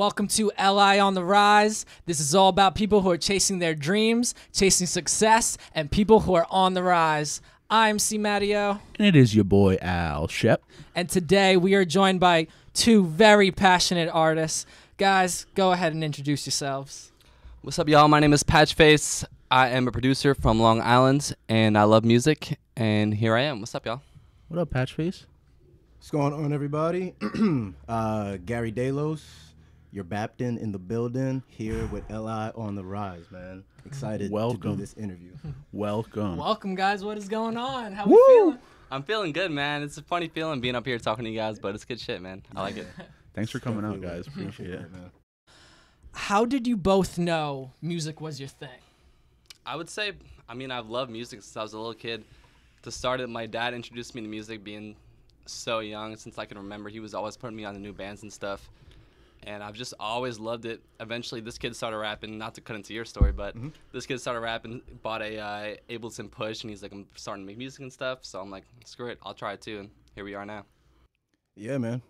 Welcome to LI on the Rise. This is all about people who are chasing their dreams, chasing success, and people who are on the rise. I'm C. Matteo. And it is your boy, Al Shep. And today we are joined by two very passionate artists. Guys, go ahead and introduce yourselves. What's up, y'all? My name is Patchface. I am a producer from Long Island, and I love music, and here I am. What's up, y'all? What up, Patchface? What's going on, everybody? Gary Daylos, your Baptin in the building, here with LI on the Rise, man. Excited to do this interview. Welcome. Welcome, guys. What is going on? How we feeling? I'm feeling good, man. It's a funny feeling being up here talking to you guys, but it's good shit, man. I like it. Thanks for coming out, guys. Appreciate it, man. How did you both know music was your thing? I would say, I've loved music since I was a little kid. To start it, my dad introduced me to music being so young. Since I can remember, he was always putting me on the new bands and stuff. And I've just always loved it. Eventually, this kid started rapping, not to cut into your story, but this kid started rapping, bought a Ableton Push, and he's like, I'm starting to make music and stuff. So I'm like, screw it, I'll try it too. And here we are now. Yeah, man.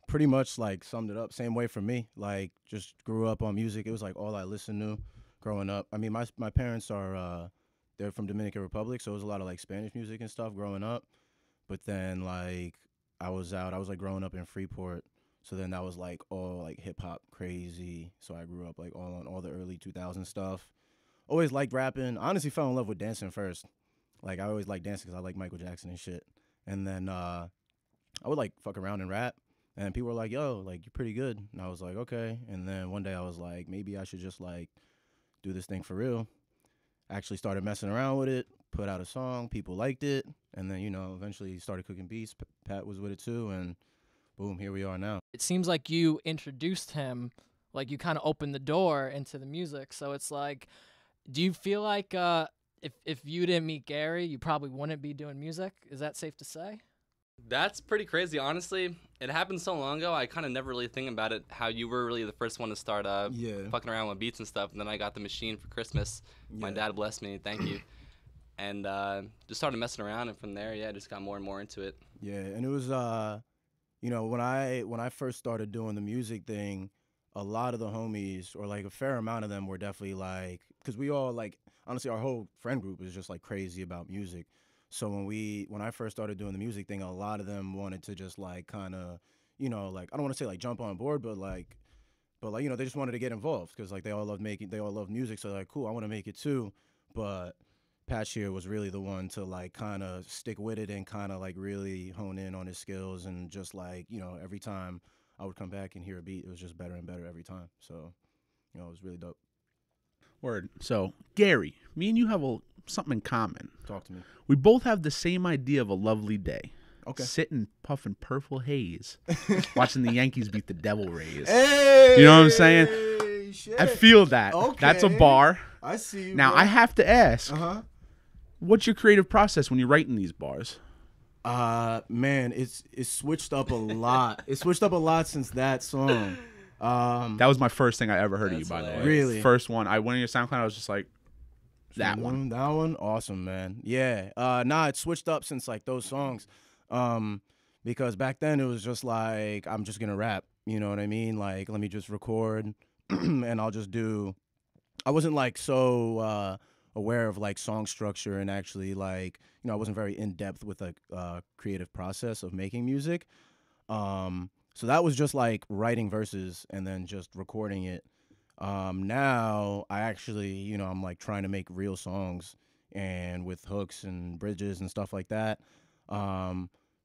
Pretty much like summed it up. Same way for me. Like just grew up on music. It was like all I listened to growing up. I mean, my parents are, they're from Dominican Republic, so it was a lot of like Spanish music and stuff growing up. But then like I was like growing up in Freeport. So then that was like all like hip hop crazy. So I grew up like all on all the early 2000 stuff. Always liked rapping. Honestly fell in love with dancing first. Like I always liked dancing because I like Michael Jackson and shit. And then I would like fuck around and rap. And people were like, yo, like you're pretty good. And I was like, okay. And then one day I was like, maybe I should just like do this thing for real. Actually started messing around with it, put out a song, people liked it. And then, eventually started cooking beats. Pat was with it too. And boom, here we are now. It seems like you introduced him, like you kind of opened the door into the music. So it's like, do you feel like if you didn't meet Gary, you probably wouldn't be doing music? Is that safe to say? That's pretty crazy, honestly. It happened so long ago, I kind of never really think about it, how you were really the first one to start fucking around with beats and stuff. And then I got the machine for Christmas. Yeah. My dad blessed me, thank you. And just started messing around, and from there, just got more and more into it. Yeah, and it was, when I first started doing the music thing, a lot of the homies, or like a fair amount of them, were definitely like, because we all like, honestly, our whole friend group is just like crazy about music. So when I first started doing the music thing, a lot of them wanted to just like kind of, like I don't want to say like jump on board, but like they just wanted to get involved because like they all love music. So they're like, cool, I want to make it too. But Patch here was really the one to like kind of stick with it and kind of like really hone in on his skills, and just like, every time I would come back and hear a beat, it was just better and better every time. So, it was really dope. Word. So, Gary, me and you have something in common. Talk to me. We both have the same idea of a lovely day. Okay. Sitting, puffing purple haze, watching the Yankees beat the Devil Rays. Hey, you know what I'm saying? Shit. I feel that. Okay. That's a bar. I see you. Now, bro. I have to ask, what's your creative process when you're writing these bars? Man, it's switched up a lot. It's switched up a lot since that song. That was my first thing I ever heard of you, by the way. Really? First one. I went on your SoundCloud, I was just like, that one. That one? Awesome, man. Yeah. It switched up since like those songs. Because back then it was just like, I'm just gonna rap. You know what I mean? Like, let me just record and I'll just do. I wasn't like so aware of like song structure, and actually like, I wasn't very in depth with the creative process of making music. So that was just like writing verses and then just recording it. Now I actually, I'm like trying to make real songs and with hooks and bridges and stuff like that.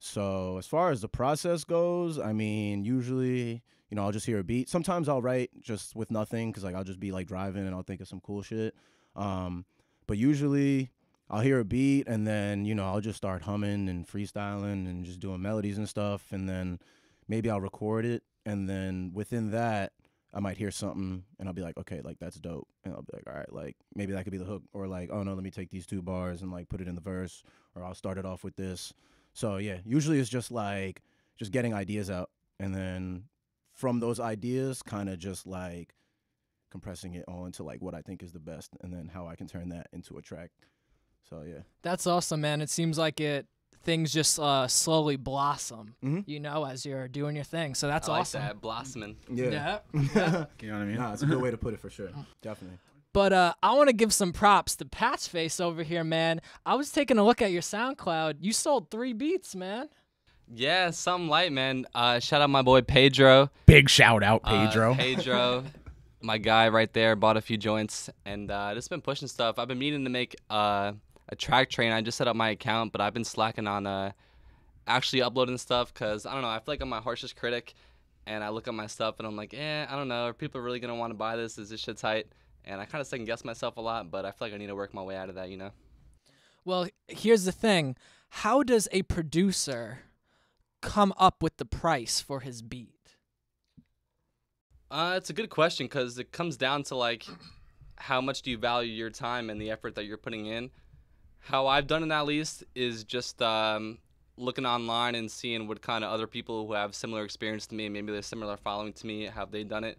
So as far as the process goes, I mean, usually, I'll just hear a beat. Sometimes I'll write just with nothing, because like I'll just be like driving and I'll think of some cool shit. But usually I'll hear a beat and then, I'll just start humming and freestyling and just doing melodies and stuff. And then maybe I'll record it. And then within that, I might hear something and I'll be like, okay, like that's dope. And I'll be like, all right, like maybe that could be the hook, or like, oh no, let me take these 2 bars and like put it in the verse, or I'll start it off with this. So yeah, usually it's just like just getting ideas out, and then from those ideas kind of just like compressing it all into like what I think is the best, and then how I can turn that into a track. So yeah. That's awesome, man. It seems like it things just slowly blossom, Mhm. you know, as you're doing your thing. So that's I like awesome. that blossoming. Yeah. You know what I mean? Nah, it's a good way to put it for sure. Definitely. But I want to give some props to Patchface over here, man. I was taking a look at your SoundCloud. You sold 3 beats, man. Yeah, something light, man. Shout out my boy Pedro. Big shout out, Pedro. Pedro, my guy right there, bought a few joints, and just been pushing stuff. I've been meaning to make a track train. I just set up my account, but I've been slacking on actually uploading stuff because, I don't know, I feel like I'm my harshest critic, and I look at my stuff, and I'm like, I don't know, are people really going to want to buy this? Is this shit tight? And I kind of second-guess myself a lot, but I feel like I need to work my way out of that, you know? Well, here's the thing. How does a producer come up with the price for his beat? It's a good question because it comes down to, like, how much do you value your time and the effort that you're putting in. How I've done it, at least, is just looking online and seeing what kind of other people who have similar experience to me, maybe they're similar following to me, have they done it,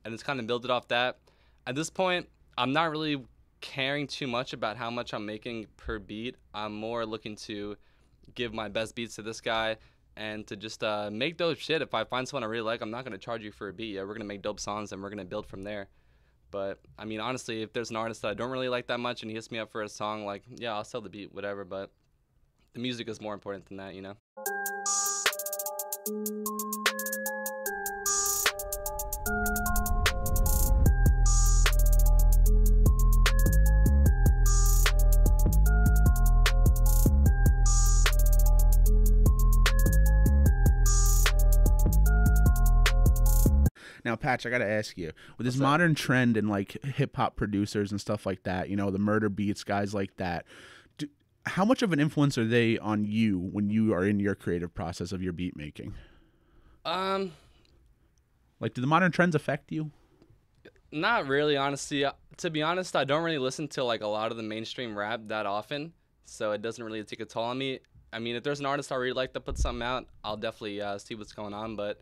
and it's kind of build it off that. At this point, I'm not really caring too much about how much I'm making per beat. I'm more looking to give my best beats to this guy and to just make dope shit. If I find someone I really like, I'm not going to charge you for a beat. Yeah, we're going to make dope songs and we're going to build from there. But, I mean, honestly, if there's an artist that I don't really like that much and he hits me up for a song, like, yeah, I'll sell the beat, whatever. But the music is more important than that, you know? Now, Patch, I gotta ask you, with this What's that? modern trend in like hip hop producers and stuff like that, you know, the murder beats, guys like that, how much of an influence are they on you when you are in your creative process of your beat making? Like, do the modern trends affect you? Not really, honestly. To be honest, I don't really listen to like a lot of the mainstream rap that often, so it doesn't really take a toll on me. I mean, if there's an artist I really like that puts something out, I'll definitely see what's going on. But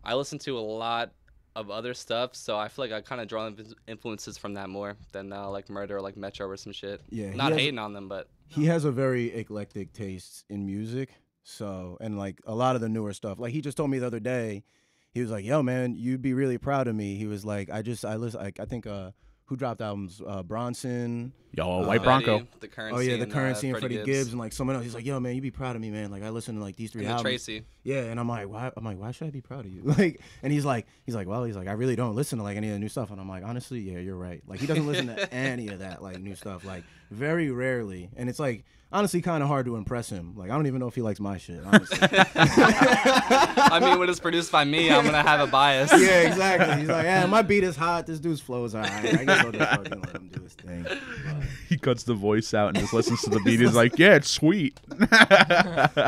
I listen to a lot of other stuff, so I feel like I kind of draw influences from that more than like Murder or like Metro or some shit. Yeah, Not hating on them, but He has a very eclectic taste in music. So, and like a lot of the newer stuff. Like he just told me the other day, he was like, "Yo, man, you'd be really proud of me." He was like, I listen. I think who dropped albums? Bronson. Yo, White Bronco. Freddie, the Currency. Oh yeah, the Currency and Freddie Freddie Gibbs and like someone else. He's like, "Yo, man, you'd be proud of me, man. Like I listen to like these 3 and the albums." Tracy. Yeah, and I'm like, why? I'm like, why should I be proud of you? Like, and he's like, well, he's like, I really don't listen to like any of the new stuff. And I'm like, honestly, yeah, you're right. Like he doesn't listen to any of that like new stuff, like very rarely. And it's like honestly kind of hard to impress him. Like I don't even know if he likes my shit. Honestly. I mean, when it's produced by me, I'm gonna have a bias. Yeah, exactly. He's like, yeah, my beat is hot. This dude's flow is alright. I guess I'll just fucking let him do his thing. He cuts the voice out and just listens to the beat. He's like, yeah, it's sweet.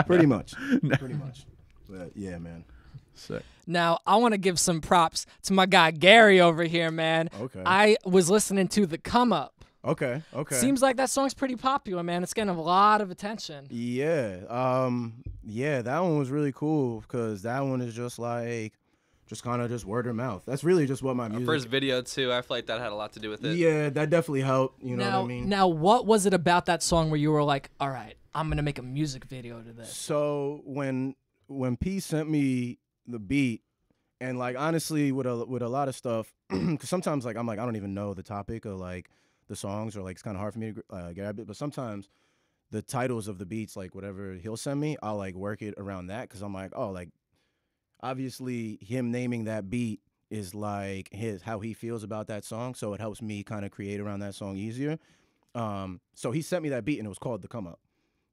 Pretty much. Pretty much. But yeah, man. Sick. Now, I want to give some props to my guy Gary over here, man. Okay. I was listening to The Come Up. Okay. Seems like that song's pretty popular, man. It's getting a lot of attention. Yeah. Yeah, that one was really cool because that one is just like, just kind of just word of mouth. That's really just what my music. First video too. I feel like that had a lot to do with it. Yeah, that definitely helped. You know what I mean? Now, what was it about that song where you were like, all right, I'm going to make a music video to this? So when P sent me the beat, and like honestly, with a lot of stuff, because sometimes like I'm like I don't even know the topic of like the songs, or like it's kind of hard for me to grab it. But sometimes the titles of the beats, like whatever he'll send me, I'll like work it around that because I'm like, oh, like obviously him naming that beat is like how he feels about that song, so it helps me kind of create around that song easier. So he sent me that beat and it was called The Come Up.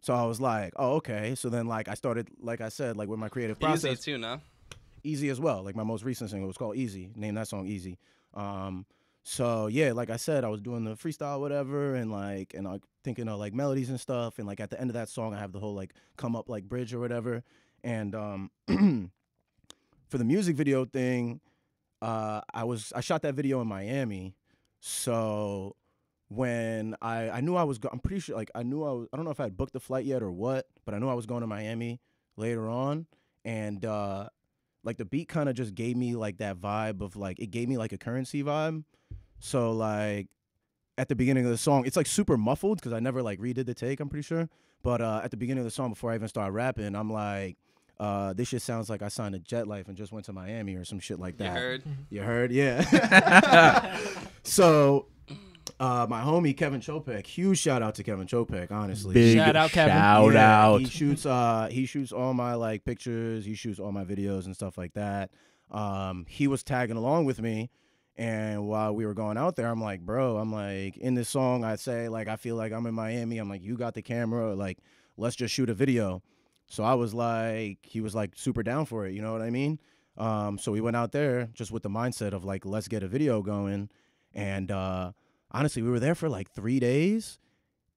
So I was like, oh, okay. So then like I started, like I said, like with my creative process. Easy too, no? Easy as well. Like my most recent single was called Easy. Named that song Easy. So yeah, like I said, I was doing the freestyle, whatever, and I thinking of like melodies and stuff. And like at the end of that song, I have the whole like come up like bridge or whatever. And for the music video thing, I shot that video in Miami. So when I knew I was, I'm pretty sure like I don't know if I had booked the flight yet or what, but I knew I was going to Miami later on, and like the beat kind of just gave me like that vibe of like, it gave me like a Currency vibe. So like at the beginning of the song, it's like super muffled because I never like redid the take, I'm pretty sure. But at the beginning of the song, before I even started rapping, I'm like, this shit sounds like I signed a jet life and just went to Miami or some shit like that. You heard? You heard? Yeah. So my homie Kevin Chopek, huge shout out to Kevin Chopek, honestly. Big Shout out, Kevin. Shout Yeah, out. He shoots all my like pictures, he shoots all my videos and stuff like that. He was tagging along with me, and while we were going out there, I'm like, bro, I'm like, in this song I say like I feel like I'm in Miami. I'm like, you got the camera, like let's just shoot a video. So I was like, he was like super down for it, you know what I mean? So we went out there just with the mindset of like, let's get a video going. And honestly, we were there for like 3 days,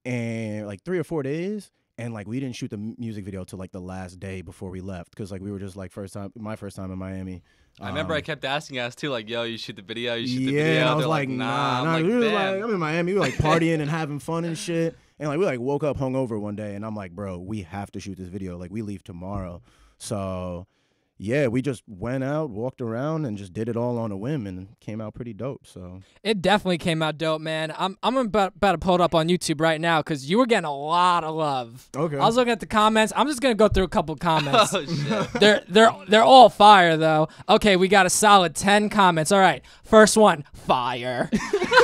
and like 3 or 4 days, and like we didn't shoot the music video till like the last day before we left, because like we were just like my first time in Miami. I remember I kept asking us too, like, yo, you shoot the video, you shoot the Yeah, video. and I was They're like, nah. I'm we were like, like, damn. I'm in Miami. We were like partying and having fun and shit. And like we like woke up hungover one day, and I'm like, bro, we have to shoot this video. Like we leave tomorrow. So yeah, we just went out, walked around, and just did it all on a whim, and it came out pretty dope. So It definitely came out dope, man. I'm about to pull it up on YouTube right now because you were getting a lot of love. Okay. I was looking at the comments. I'm just gonna go through a couple comments. Oh, shit. They're all fire though. Okay, we got a solid 10 comments. All right, first one, fire.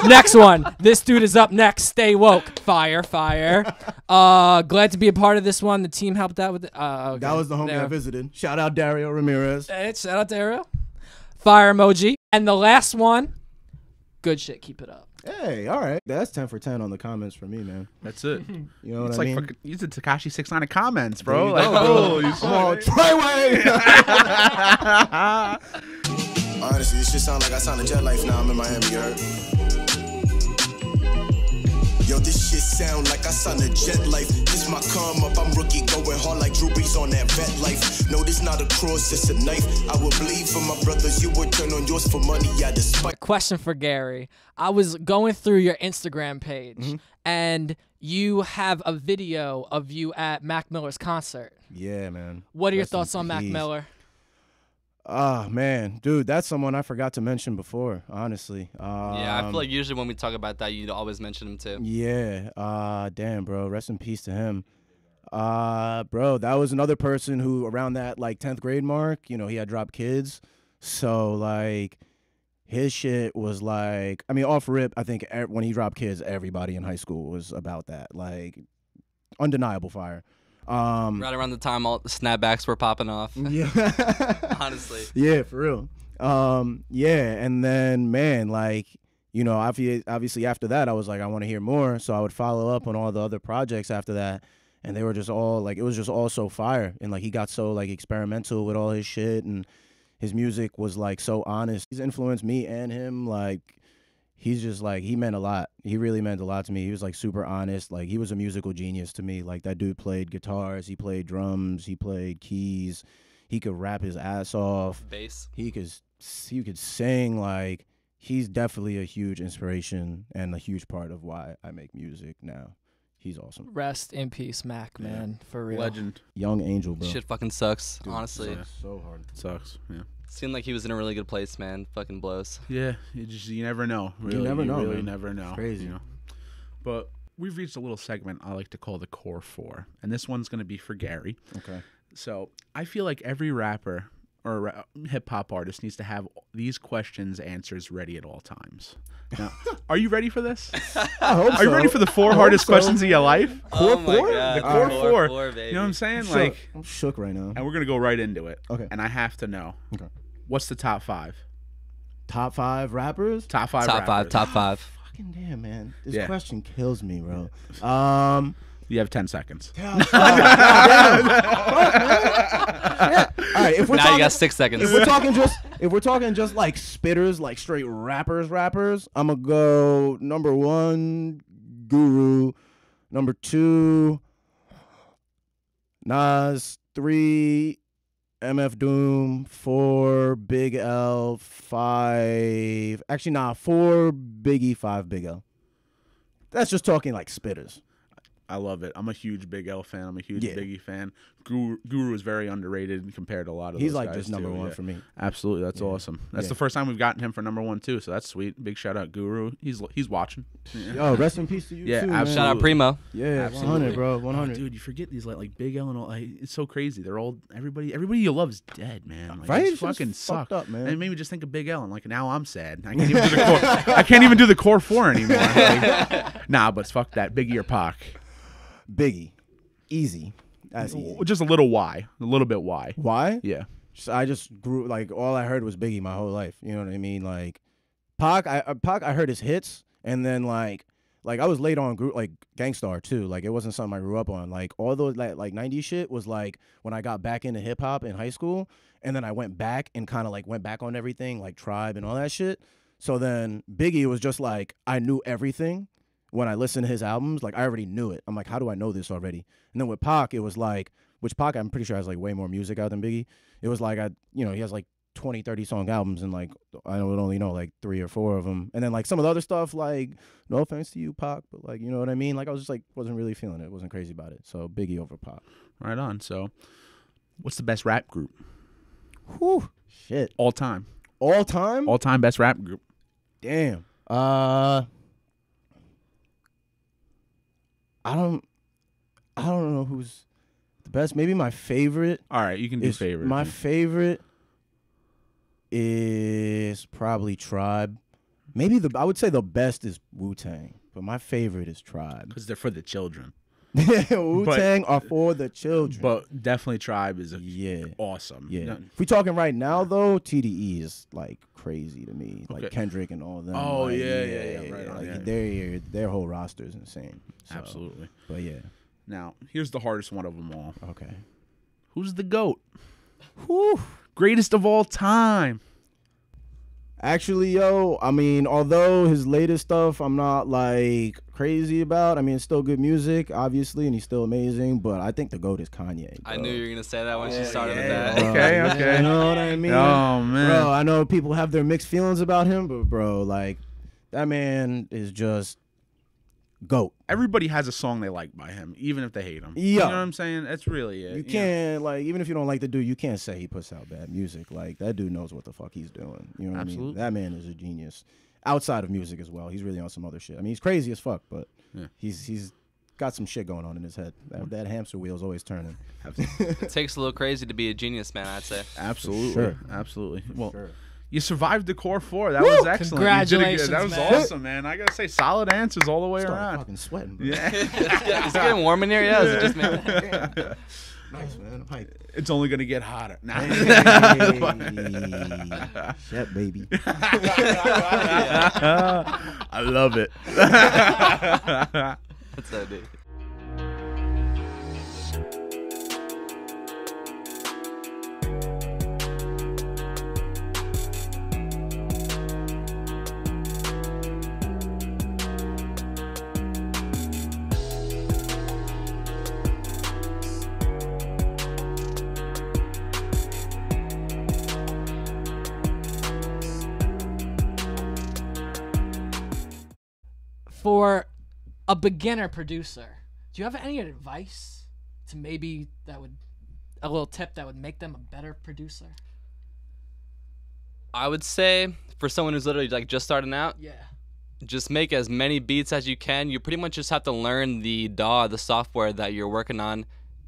Next one, this dude is up next. Stay woke. Fire, fire. Glad to be a part of this one. The team helped out with it. Okay. that was the homie I visited. Shout out Dario Ramirez. Hey, shout out to Ariel. Fire emoji. And the last one, good shit. Keep it up. Hey, all right. That's 10 for 10 on the comments for me, man. That's it. You know what It's I like mean? fucking, use the Tekashi 6ix9ine comments, There bro. you Like, go, bro. oh, you Come on, saw Treyway. Honestly, this shit sound like I signed a jet life now. I'm in Miami, you heard? Yo, this shit sound like I signed a jet life. This my come up, I'm rookie going hard like Drew Brees on that vet life. No, this not a cross, it's a knife. I will bleed for my brothers, you would turn on yours for money, yeah, despite. Question for Gary. I was going through your Instagram page, Mm-hmm. and you have a video of you at Mac Miller's concert. Yeah, man. What are your Rest in thoughts on Mac peace. Miller? Oh, man. Dude, that's someone I forgot to mention before, honestly. Yeah, I feel like usually when we talk about that, you'd always mention him too. Yeah. Damn, bro. Rest in peace to him. Bro, that was another person who around that like 10th grade mark, you know, he had dropped kids. So like his shit was like, I mean, off rip, I think when he dropped kids, everybody in high school was about that. Like undeniable fire. Right around the time all the snapbacks were popping off. Yeah. Honestly. Yeah, for real. Yeah, and then man, like, you know, obviously after that, I was like, I want to hear more, so I would follow up on all the other projects after that, and they were just all like, it was just all so fire, and like he got so like experimental with all his shit, and his music was like so honest. He's influenced me and him, like. He's just like, he meant a lot. He really meant a lot to me. He was like super honest. Like he was a musical genius to me. Like that dude played guitars, he played drums, he played keys. He could rap his ass off. Bass. He could sing. Like he's definitely a huge inspiration and a huge part of why I make music now. He's awesome. Rest in peace, Mac, man. For real. legend. Young Angel, bro. Shit fucking sucks, Dude, honestly. sucks. So hard. Sucks. Yeah. Seemed like he was in a really good place, man. Fucking blows. Yeah. You never know. Really, never know, Really man. never know. It's crazy. You know? But we've reached a little segment I like to call the Core Four, and this one's going to be for Gary. Okay. So I feel like every rapper or hip hop artist needs to have these questions answers ready at all times. Now, are you ready for this? I hope Are you ready for the four hardest questions of your life? Oh my four? God. The core four. baby. You know what I'm saying? Shook. Like, I'm shook right now. and we're gonna go right into it. Okay. And I have to know. Okay. What's the top five? Top 5 rappers? Top five. Top five. rappers. Top five. Fucking damn, man. This Yeah. question kills me, bro. You have 10 seconds. All right, if we're Now talking, you got 6 seconds. if we're talking just like spitters, like straight rappers, I'm gonna go number 1, Guru, number 2, Nas, 3, MF Doom, 4, Big L, 5. Actually, 4, Biggie, 5, Big L. That's just talking like spitters. I love it. I'm a huge Big L fan. I'm a huge Yeah. Biggie fan. Guru is very underrated compared to a lot of He's those like guys just number too. one Yeah. for me. Absolutely, that's awesome. That's the first time we've gotten him for number 1 too, so that's sweet. Big shout out Guru. He's watching. Yo, rest in peace to you Yeah, too, absolutely. Shout out Primo. Man. Yeah, Absolutely. 100, bro, Oh, 100. dude, you forget these like Big L and all. Like, it's so crazy. They're all everybody you love is dead, man. Like, Right? It It's just fucking fucked suck. up, man. And it made me just think of Big L and like now I'm sad. I can't even do the core. I can't even do the core 4 anymore. Like, nah, but fuck that. Biggie or Pac. Biggie, easy. That's easy. Just a little why, a little bit why. Why? Yeah. I just grew like all I heard was Biggie my whole life. You know what I mean? Like Pac, I heard his hits, and then like I was late on like Gangstar too. Like it wasn't something I grew up on. Like all those like 90s shit was like when I got back into hip hop in high school, and then I went back and kind of like went back on everything like Tribe and all that shit. So then Biggie was just like I knew everything. When I listened to his albums, like I already knew it. I'm like, how do I know this already? And then with Pac, it was like, which Pac I'm pretty sure has like way more music out than Biggie. It was like he has like 20, 30 song albums, and like I would only know like 3 or 4 of them. And then like some of the other stuff, like no offense to you, Pac, but like you know what I mean. Like I was just like wasn't really feeling it. Wasn't crazy about it. So Biggie over Pac. Right on. So, what's the best rap group? Whew, shit. All time. All time. All time best rap group. Damn. I don't know who's the best. Maybe my favorite. All right, you can do favorite. My favorite is probably Tribe. Maybe I would say the best is Wu-Tang, but my favorite is Tribe. because they're for the children. Wu-Tang are for the children. But definitely Tribe is awesome. Yeah. If we talking right now though, TDE is like crazy to me. Like Okay. Kendrick and all them. Oh, like, yeah. Right on, Like yeah. their whole roster is insane. So, Absolutely. But yeah. Now, here's the hardest one of them all. Okay. Who's the GOAT? Whew. Greatest of all time. Actually, yo, I mean, although his latest stuff I'm not like crazy about. I mean, it's still good music, obviously, and he's still amazing. But I think the GOAT is Kanye. Bro. I knew you were gonna say that when she started with yeah. that. Okay. You know what I mean? Oh, man. Bro, I know people have their mixed feelings about him, but bro, like that man is just GOAT. Everybody has a song they like by him, even if they hate him. Yeah. You know what I'm saying? That's really it. You can't like even if you don't like the dude, you can't say he puts out bad music. Like that dude knows what the fuck he's doing. You know what I mean? Absolutely. That man is a genius. Outside of music as well, he's really on some other shit. I mean, he's crazy as fuck, but Yeah. he's got some shit going on in his head. That hamster wheel's always turning. It takes a little crazy to be a genius, man. I'd say. Absolutely. Sure. Absolutely. Well, Sure. you survived the core 4. That was excellent. Congratulations, that was man. awesome, man. I gotta say, solid answers all the way Started around. fucking sweating. Bro. Yeah. It's getting warm in here. Yeah, is it just me? Nice, man. I'm hyped. It's only gonna get hotter. Nah. Shit, baby. I love it. That's so dude. For a beginner producer, do you have any advice to maybe a little tip that would make them a better producer? I would say for someone who's literally like just starting out, Yeah. just make as many beats as you can. You pretty much just have to learn the DAW, the software that you're working on.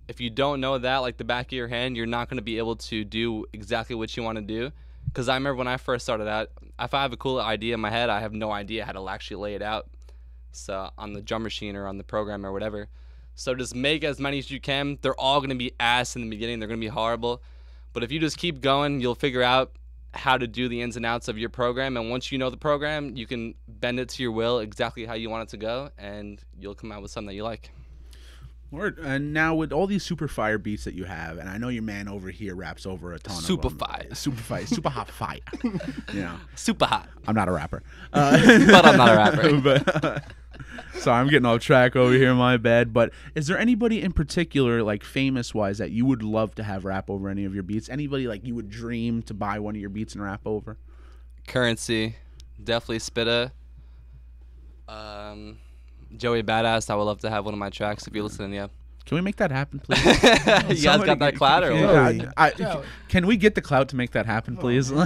If you don't know that like the back of your hand, you're not going to be able to do exactly what you want to do. Because I remember when I first started out, if I have a cool idea in my head, I have no idea how to actually lay it out. So on the drum machine or on the program or whatever. So just make as many as you can. They're all going to be ass in the beginning. They're going to be horrible. But if you just keep going, you'll figure out how to do the ins and outs of your program. And once you know the program, you can bend it to your will exactly how you want it to go. And you'll come out with something that you like. Word. And now with all these super fire beats that you have, and I know your man over here raps over a ton Super of them. fire. Super hot fire. You know, Super hot. I'm not a rapper. But I'm not a rapper. But, sorry, I'm getting off track over here. My bad. But is there anybody in particular, like famous-wise, that you would love to have rap over any of your beats? Anybody like you would dream to buy one of your beats and rap over? Currency. Definitely Spitta. Joey Badass, I would love to have one of my tracks if you're listening. Yeah. Can we make that happen, please? You guys got that clout or what? Can we get the clout to make that happen, please? Who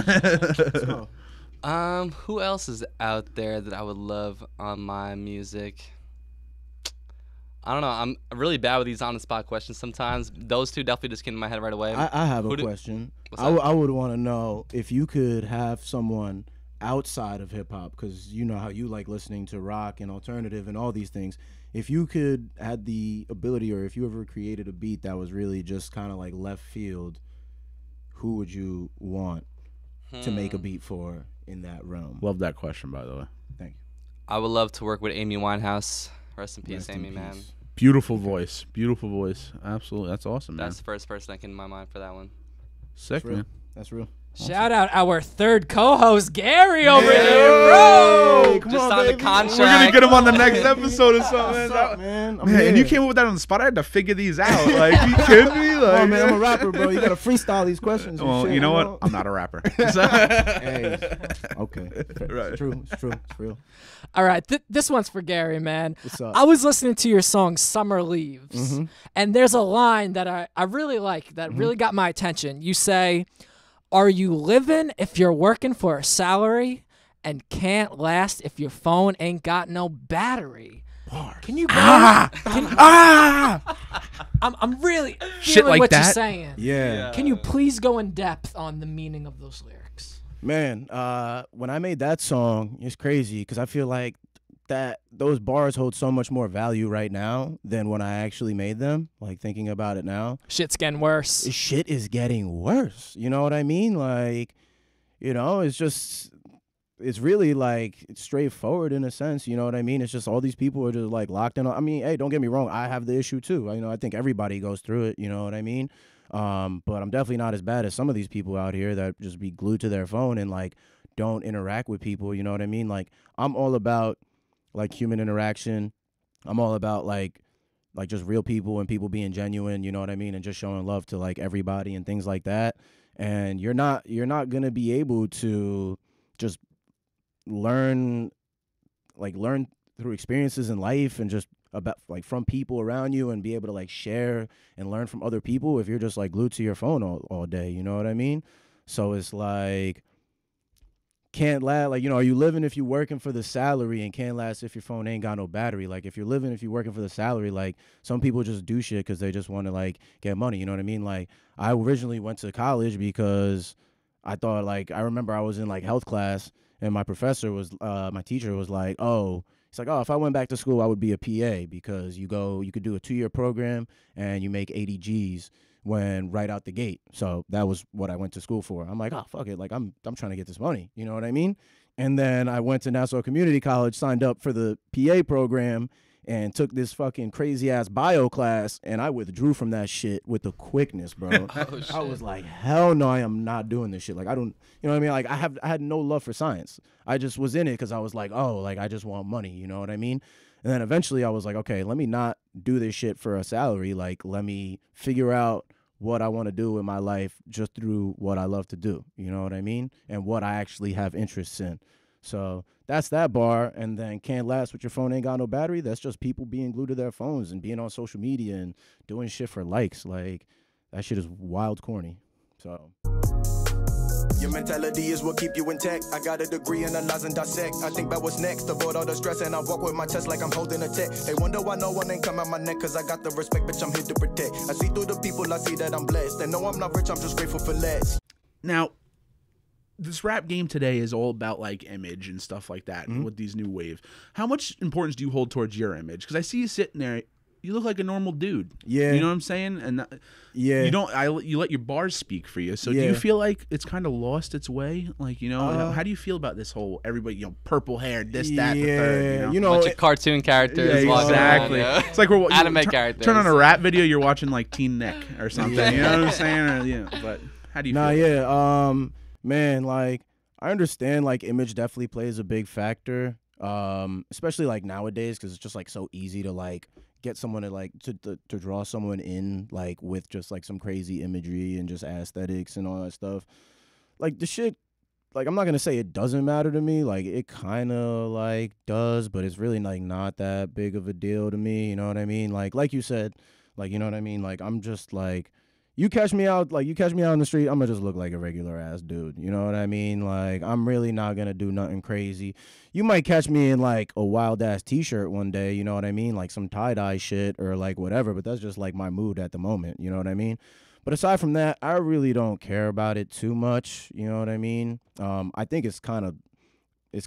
else is out there that I would love on my music? I don't know. I'm really bad with these on-the-spot questions sometimes. Those two definitely just came to my head right away. I have a question. I would want to know if you could have someone outside of hip-hop, because you know how you like listening to rock and alternative and all these things. If you could had the ability, or if you ever created a beat that was really just kind of like left field, who would you want to make a beat for in that realm? Love that question, by the way. Thank you. I would love to work with Amy Winehouse. Rest in peace, Amy, man. Beautiful voice. Beautiful voice. Absolutely. That's awesome, man. That's the first person that came to my mind for that one. Sick, man. That's real. Shout out our third co-host, Gary, over there, bro. Come Just on, signed the baby. contract. We're going to get him on the next episode or something. What's up, man? I'm Man, and you here. came up with that on the spot. I had to figure these out. Like, you kidding me? Come Like, on, man. I'm a rapper, bro. You got to freestyle these questions. and well, shit, you know what? I'm not a rapper. Hey. Okay. Right. It's true. It's true. It's real. All right, this one's for Gary, man. What's up? I was listening to your song Summer Leaves, and there's a line that I really like that really got my attention. You say, "Are you living if you're working for a salary and can't last if your phone ain't got no battery?" Can you go? I'm really Shit feeling like what you're that? saying. Yeah. Can you please go in depth on the meaning of those lyrics? Man, when I made that song, it's crazy because I feel like that those bars hold so much more value right now than when I actually made them. Like, thinking about it now, Shit's getting worse. shit is getting worse. You know what I mean? Like, you know, it's really like it's straightforward in a sense. You know what I mean? It's just all these people are just like locked in. I mean, hey, don't get me wrong. I have the issue too. I think everybody goes through it. You know what I mean? But I'm definitely not as bad as some of these people out here that just be glued to their phone and like don't interact with people. You know what I mean? Like, I'm all about like human interaction. I'm all about like just real people and people being genuine, you know what I mean, and just showing love to like everybody and things like that. And you're not gonna be able to just learn through experiences in life and just about like from people around you and be able to like share and learn from other people if you're just like glued to your phone all day, you know what I mean? So it's like, can't last, like, you know, are you living if you're working for the salary and can't last if your phone ain't got no battery? Like, if you're working for the salary, like, some people just do shit because they just want to, like, get money, you know what I mean? Like, I originally went to college because I thought, like, I remember I was in, like, health class, and my professor was, my teacher was like, it's like, if I went back to school, I would be a PA because you could do a 2-year program and you make 80 G's when right out the gate. So that was what I went to school for. I'm like, fuck it. Like, I'm trying to get this money. You know what I mean? And then I went to Nassau Community College, signed up for the PA program, and took this fucking crazy ass bio class, and I withdrew from that shit with the quickness, bro. I was like, hell no, I am not doing this shit. Like, I don't, you know what I mean? Like, I had no love for science. I just was in it because I was like, I just want money. You know what I mean? And then eventually I was like, okay, let me not do this shit for a salary. Like, let me figure out what I want to do in my life just through what I love to do. You know what I mean? And what I actually have interests in. So that's that bar. And then can't last with your phone ain't got no battery. That's just people being glued to their phones and being on social media and doing shit for likes. Like, that shit is wild corny. So Your mentality is what keep you intact. I got a degree in analyze and dissect. I think about what's next, avoid all the stress, and I walk with my chest like I'm holding a tech. They wonder why no one ain't come at my neck, cause I got the respect, bitch, I'm here to protect. I see through the people, I see that I'm blessed. They know I'm not rich, I'm just grateful for less. Now, this rap game today is all about like image and stuff like that with these new waves. How much importance do you hold towards your image? Because I see you sitting there, you look like a normal dude. Yeah. You know what I'm saying? And yeah, you let your bars speak for you. So do you feel like it's kind of lost its way? Like, you know, how do you feel about this whole everybody, you know, purple hair, this, that, the third, you know, Bunch of cartoon characters. Yeah, walking exactly. around, yeah. It's like we're Anime characters. Turn on a rap video, you're watching like Teen Nick or something. You know what I'm saying? Or, you know, but how do you feel? Man, like, I understand, like, image definitely plays a big factor, especially like nowadays, because it's just like so easy to like get someone to like to draw someone in, like, with just like some crazy imagery and just aesthetics and all that stuff. Like, the shit, like, I'm not gonna say it doesn't matter to me. Like, it kind of like does, but it's really like not that big of a deal to me. You know what I mean? Like you said, like, you know what I mean? Like, I'm just like, you catch me out in the street, I'm gonna just look like a regular ass dude. You know what I mean? Like, I'm really not gonna do nothing crazy. You might catch me in like a wild ass t-shirt one day. You know what I mean? Like some tie-dye shit or like whatever. But that's just like my mood at the moment. You know what I mean? But aside from that, I really don't care about it too much. You know what I mean? I think it's kind of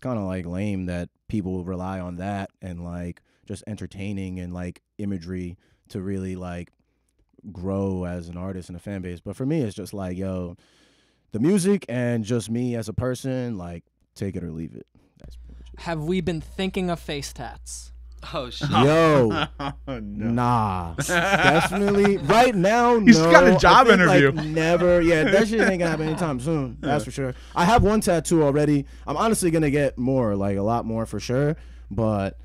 like lame that people rely on that and like just entertaining and like imagery to really like grow as an artist and a fan base. But for me, it's just like, yo, the music and just me as a person, like, take it or leave it. That's pretty much it. Have we been thinking of face tats? Oh shit. Yo, no. nah, definitely. Right now, He's no. got a job I think, interview. Like, never. Yeah, that shit ain't gonna happen anytime soon. That's for sure. I have one tattoo already. I'm honestly gonna get more, like a lot more for sure. But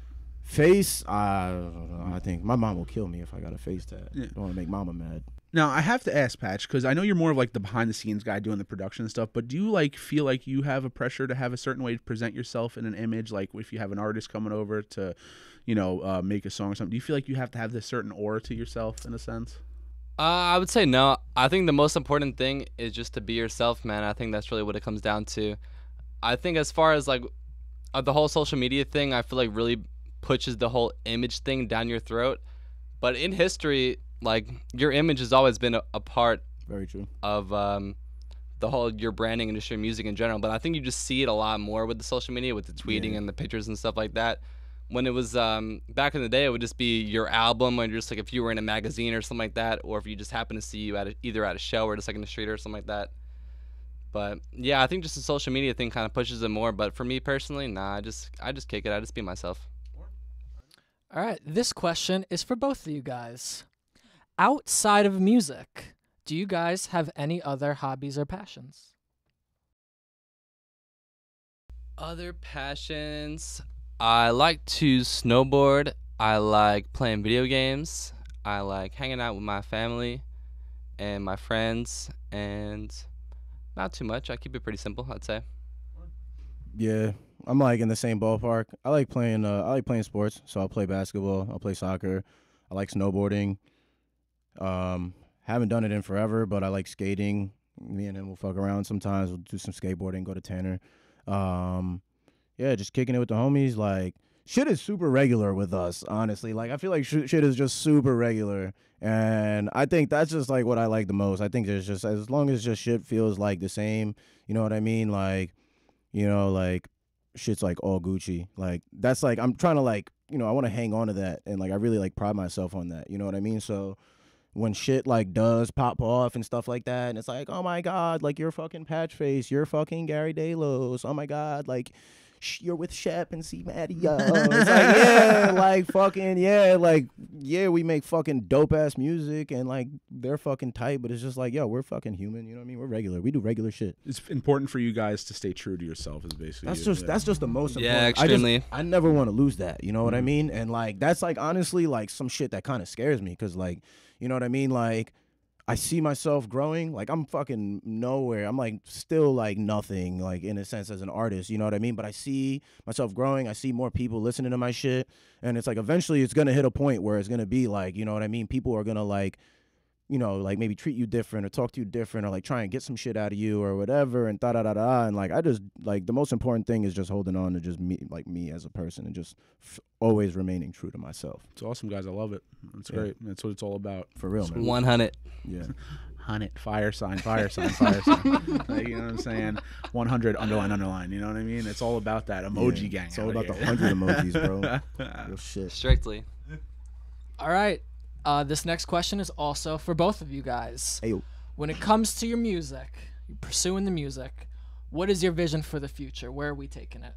face, I think my mom will kill me if I got a face tat. Yeah. Don't want to make mama mad. Now, I have to ask, Patch, because I know you're more of like the behind-the-scenes guy doing the production and stuff, but do you like feel like you have a pressure to have a certain way to present yourself in an image? Like if you have an artist coming over to, you know, make a song or something, do you feel like you have to have this certain aura to yourself in a sense? I would say no. I think the most important thing is just to be yourself, man. I think that's really what it comes down to. I think as far as like the whole social media thing, I feel like really pushes the whole image thing down your throat. But in history, like your image has always been a part Very true. of the whole your branding industry, music in general. But I think you just see it a lot more with the social media, with the tweeting and the pictures and stuff like that. When it was back in the day, it would just be your album, or just like if you were in a magazine or something like that, or if you just happen to see you at either at a show or just like in the street or something like that. But yeah, I think just the social media thing kind of pushes it more. But for me personally, nah, I just kick it. I just be myself. All right, this question is for both of you guys. Outside of music, do you guys have any other hobbies or passions? Other passions, I like to snowboard. I like playing video games. I like hanging out with my family and my friends, and not too much. I keep it pretty simple, I'd say. Yeah, I'm like in the same ballpark. I like playing sports. So I'll play basketball. I'll play soccer. I like snowboarding. Haven't done it in forever, but I like skating. Me and him will fuck around sometimes. We'll do some skateboarding, go to Tanner. Yeah, just kicking it with the homies. Like, shit is super regular with us, honestly. Like, I feel like shit is just super regular. And I think that's just like what I like the most. I think there's just, as long as just shit feels like the same, you know what I mean? Like, you know, like shit's like all Gucci. Like, that's like, I'm trying to like, you know, I want to hang on to that. And like, I really like pride myself on that. You know what I mean? So when shit like does pop off and stuff like that, and it's like, oh my God, like you're fucking Patchface, you're fucking Gary Daylos, oh my God, like you're with Shep and C Maddie-O. It's like, yeah, like fucking, yeah, like, yeah, we make fucking dope ass music and like they're fucking tight, but it's just like, yo, we're fucking human, you know what I mean? We're regular. We do regular shit. It's important for you guys to stay true to yourself, is basically That's just the most important. Yeah, extremely. I never want to lose that, you know what I mean? And like that's like honestly like some shit that kind of scares me, because like, you know what I mean? Like, I see myself growing. Like, I'm fucking nowhere. I'm like still like nothing, like in a sense as an artist, you know what I mean? But I see myself growing. I see more people listening to my shit, and it's like eventually it's gonna hit a point where it's gonna be like, you know what I mean? People are gonna like, you know, like maybe treat you different or talk to you different or like try and get some shit out of you or whatever, and da-da-da-da. And like, I just like the most important thing is just holding on to just me as a person, and just always remaining true to myself. It's awesome, guys. I love it. It's great. That's what it's all about. For real, man. 100. Yeah. 100, fire sign, fire sign, fire sign. Like, you know what I'm saying? 100, underline. You know what I mean? It's all about that emoji gang. It's all out about the here. 100 emojis, bro. Real shit. Strictly. All right, this next question is also for both of you guys. Ayo. When it comes to your music, you're pursuing the music, what is your vision for the future? Where are we taking it?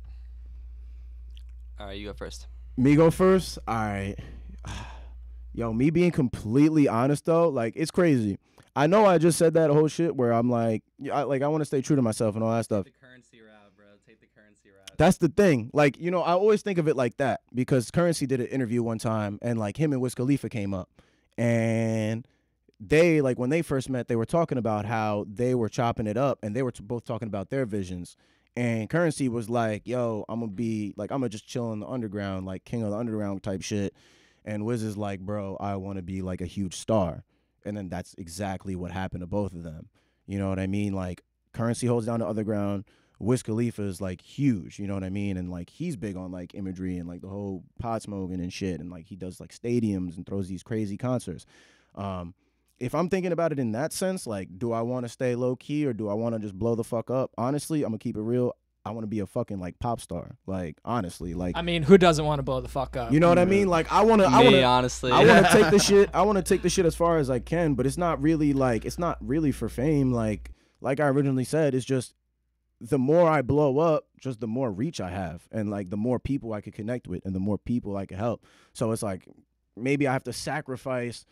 All right, you go first. Me go first? All right. Yo, me being completely honest, though, like, it's crazy. I know I just said that whole shit where I'm like, I want to stay true to myself and all that stuff. The currency route, bro. Take the currency route. That's the thing. Like, you know, I always think of it like that, because Currency did an interview one time, and like him and Wiz Khalifa came up, and they, like, when they first met, they were talking about how they were chopping it up, and they were both talking about their visions. And Currency was like, yo, I'm gonna just chill in the underground, like king of the underground type shit. And Wiz is like, bro, I want to be like a huge star. And then that's exactly what happened to both of them. You know what I mean? Like, Currency holds down the underground. Wiz Khalifa is like huge, you know what I mean? And like he's big on like imagery and like the whole pot smoking and shit. And like he does like stadiums and throws these crazy concerts. If I'm thinking about it in that sense, like, do I want to stay low key or do I want to just blow the fuck up? Honestly, I'm gonna keep it real. I want to be a fucking like pop star. Like, honestly, like, I mean, who doesn't want to blow the fuck up? you know what I mean? Like, I want to honestly, I want to take the shit. I want to take the shit as far as I can, but it's not really for fame. Like I originally said, it's just the more I blow up, just the more reach I have, and like the more people I could connect with, and the more people I could help. So it's like maybe I have to sacrifice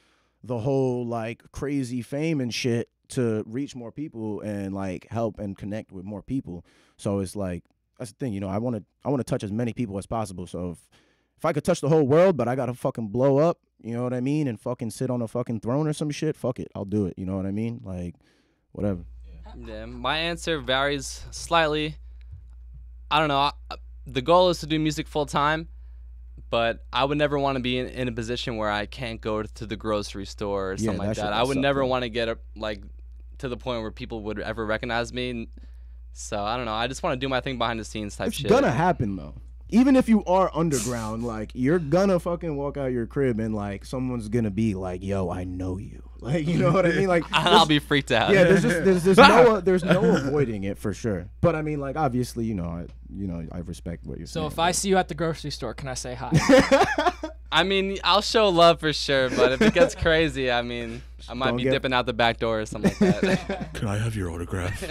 the whole like crazy fame and shit to reach more people and like help and connect with more people. So it's like that's the thing, you know. I want to touch as many people as possible. So if I could touch the whole world, but I gotta fucking blow up, you know what I mean, and fucking sit on a fucking throne or some shit, fuck it, I'll do it. You know what I mean? Like, whatever. Yeah, my answer varies slightly. I don't know. The goal is to do music full time, but I would never want to be in a position where I can't go to the grocery store or something like that. I would never want to get like to the point where people would ever recognize me. So I don't know. I just want to do my thing behind the scenes type shit. It's gonna happen though. Even if you are underground, like you're gonna fucking walk out your crib and like someone's gonna be like, "Yo, I know you." Like, you know what I mean? Like, I'll be freaked out. Yeah, there's no avoiding it for sure. But I mean, like, obviously, I respect what you're saying. So if I see you at the grocery store, can I say hi? I mean, I'll show love for sure, but if it gets crazy, I mean, I might be dipping out the back door or something like that. Can I have your autograph?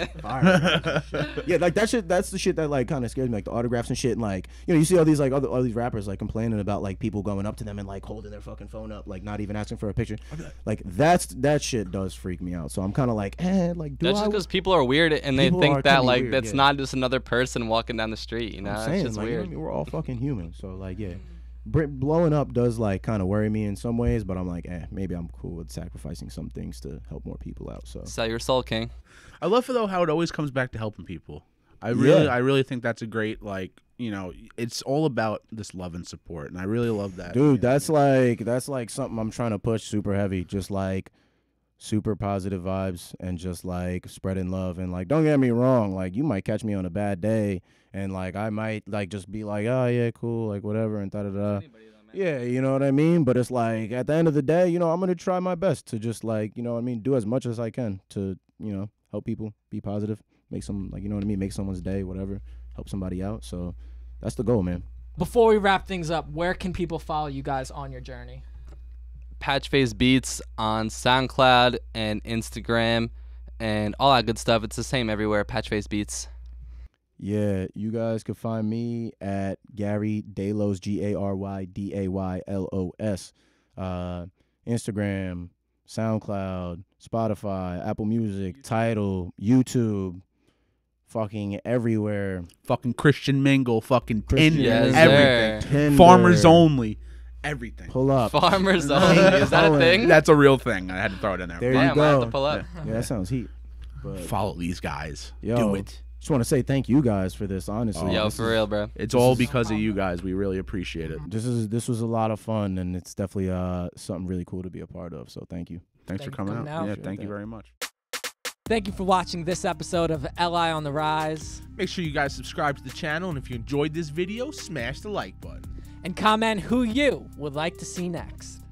Yeah, like that shit. That's the shit that like kind of scares me, like the autographs and shit. And like, you know, you see all these like all these rappers like complaining about like people going up to them and like holding their fucking phone up, like not even asking for a picture. Like that shit does freak me out. So I'm kind of like, like, that's just because people are weird and they think that like that's not just another person walking down the street. You know, I'm saying, it's just like, weird. You know, I mean, we're all fucking human. So like, yeah. Blowing up does like kind of worry me in some ways, but I'm like, maybe I'm cool with sacrificing some things to help more people out. So sell your soul, King. I love though how it always comes back to helping people. I really think that's a great, like, you know, it's all about this love and support, and I really love that. Dude, that's like something I'm trying to push super heavy, just like super positive vibes and just like spreading love. And like, don't get me wrong, like you might catch me on a bad day and like I might like just be like, oh yeah, cool, like whatever, and da-da-da. Yeah, you know what I mean? But it's like at the end of the day, you know, I'm gonna try my best to just like, you know what I mean, do as much as I can to, you know, help people, be positive, make some, like, you know what I mean, make someone's day, whatever, help somebody out. So that's the goal, man. Before we wrap things up, where can people follow you guys on your journey? Patchface Beats on SoundCloud and Instagram and all that good stuff. It's the same everywhere, Patchface Beats. Yeah, you guys can find me at Gary Daylos, GaryDaylos. Instagram, SoundCloud, Spotify, Apple Music, Tidal, YouTube, fucking everywhere. Fucking Christian Mingle, fucking Tinder, Yes, everything. Tinder. Farmers Only, everything. Pull up. Farmers Only. Is that a thing? That's a real thing. I had to throw it in there. There Damn, you I go. have to pull up. Yeah, that sounds heat. But Follow these guys. Yo, Do it. just want to say thank you guys for this, honestly. Yo, for real, bro. It's all because of you guys. We really appreciate it. This was a lot of fun, and it's definitely something really cool to be a part of. So thank you. Thanks for coming out. Yeah, thank you very much. Thank you for watching this episode of LI on the Rise. Make sure you guys subscribe to the channel, and if you enjoyed this video, smash the like button. And comment who you would like to see next.